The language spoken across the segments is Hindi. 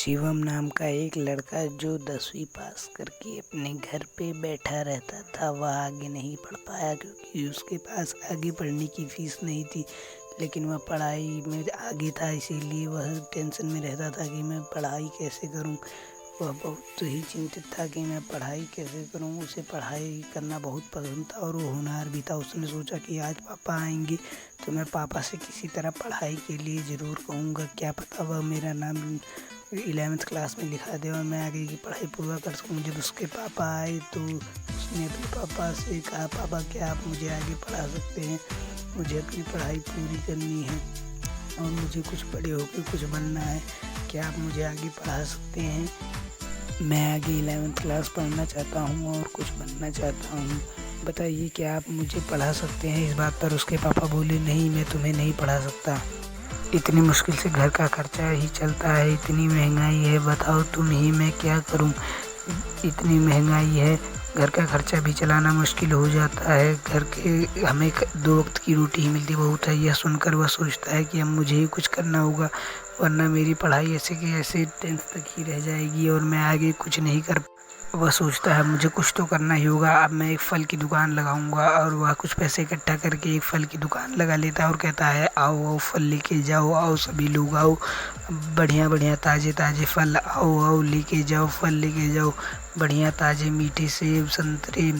शिवम नाम का एक लड़का जो 10वीं पास करके अपने घर पे बैठा रहता था, वह आगे नहीं पढ़ पाया क्योंकि उसके पास आगे पढ़ने की फीस नहीं थी। लेकिन वह पढ़ाई में आगे था, इसीलिए वह टेंशन में रहता था कि मैं पढ़ाई कैसे करूं। वह बहुत ही चिंतित था कि मैं पढ़ाई कैसे करूं। उसे पढ़ाई करना बहुत पसंद था और वो होनहार भी था। उसने सोचा कि आज पापा आएंगे तो मैं पापा से किसी तरह पढ़ाई के लिए ज़रूर कहूँगा, क्या पता वह मेरा नाम 11th क्लास में लिखा दे और मैं आगे की पढ़ाई पूरा कर सकूँ। जब उसके पापा आए तो उसने अपने पापा से कहा, पापा क्या आप मुझे आगे पढ़ा सकते हैं? मुझे अपनी पढ़ाई पूरी करनी है और मुझे कुछ बड़े होकर कुछ बनना है। क्या आप मुझे आगे पढ़ा सकते हैं? मैं आगे 11th क्लास पढ़ना चाहता हूँ और कुछ बनना चाहता हूँ। बताइए क्या आप मुझे पढ़ा सकते हैं? इस बात पर उसके पापा बोले, नहीं, मैं तुम्हें नहीं पढ़ा सकता। इतनी मुश्किल से घर का खर्चा ही चलता है, इतनी महंगाई है, बताओ तुम ही मैं क्या करूं। इतनी महंगाई है, घर का खर्चा भी चलाना मुश्किल हो जाता है। घर के हमें 2 वक्त की रोटी ही मिलती बहुत है। यह सुनकर वह सोचता है कि अब मुझे ही कुछ करना होगा, वरना मेरी पढ़ाई ऐसे की ऐसे 10th तक ही रह जाएगी और मैं आगे कुछ नहीं कर। वह सोचता है मुझे कुछ तो करना ही होगा। अब मैं एक फल की दुकान लगाऊंगा और वह कुछ पैसे इकट्ठा करके एक फल की दुकान लगा लेता है और कहता है, आओ आओ फल लेके जाओ, आओ सभी लोग आओ, बढ़िया बढ़िया ताज़े ताज़े फल, आओ आओ लेके जाओ, फल लेके जाओ, बढ़िया ताज़े मीठे सेब, संतरे,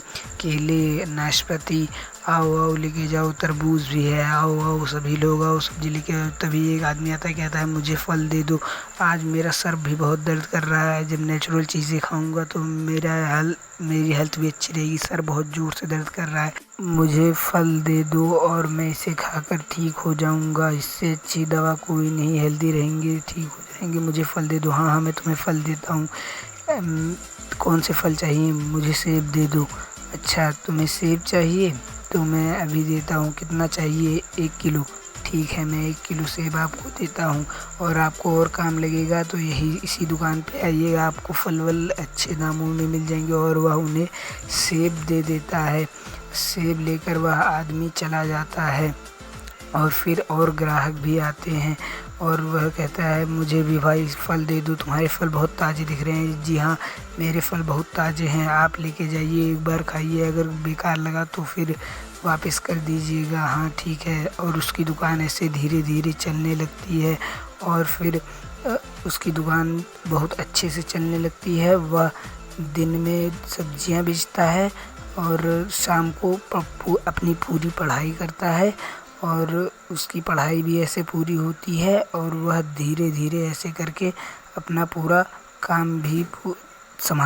केले, नाशपाती, आओ आओ लेके जाओ, तरबूज भी है, आओ आओ सभी लोग आओ, सब्जी लेके आओ। तभी एक आदमी आता है, कहता है मुझे फल दे दो, आज मेरा सर भी बहुत दर्द कर रहा है, जब नेचुरल चीज़ें खाऊंगा तो मेरी हेल्थ भी अच्छी रहेगी, सर बहुत ज़ोर से दर्द कर रहा है, मुझे फल दे दो और मैं इसे खाकर ठीक हो जाऊंगा, इससे अच्छी दवा कोई नहीं, हेल्दी रहेंगे, ठीक हो जाएंगे, मुझे फल दे दो। हाँ हाँ, मैं तुम्हें फल देता हूँ। कौन से फल चाहिए? मुझे सेब दे दो। अच्छा, तुम्हें सेब चाहिए तो मैं अभी देता हूँ। कितना चाहिए? 1 किलो। ठीक है, मैं 1 किलो सेब आपको देता हूँ और आपको और काम लगेगा तो इसी दुकान पे आइएगा, आपको फल वल अच्छे दामों में मिल जाएंगे। और वह उन्हें सेब दे देता है। सेब लेकर वह आदमी चला जाता है और फिर और ग्राहक भी आते हैं और वह कहता है, मुझे भी भाई फल दे दो, तुम्हारे फल बहुत ताज़े दिख रहे हैं। जी हाँ, मेरे फल बहुत ताज़े हैं, आप लेके जाइए, एक बार खाइए, अगर बेकार लगा तो फिर वापस कर दीजिएगा। हाँ ठीक है। और उसकी दुकान ऐसे धीरे धीरे चलने लगती है और फिर उसकी दुकान बहुत अच्छे से चलने लगती है। वह दिन में सब्जियां बेचता है और शाम को अपनी पूरी पढ़ाई करता है और उसकी पढ़ाई भी ऐसे पूरी होती है और वह धीरे धीरे ऐसे करके अपना पूरा काम भी संभाल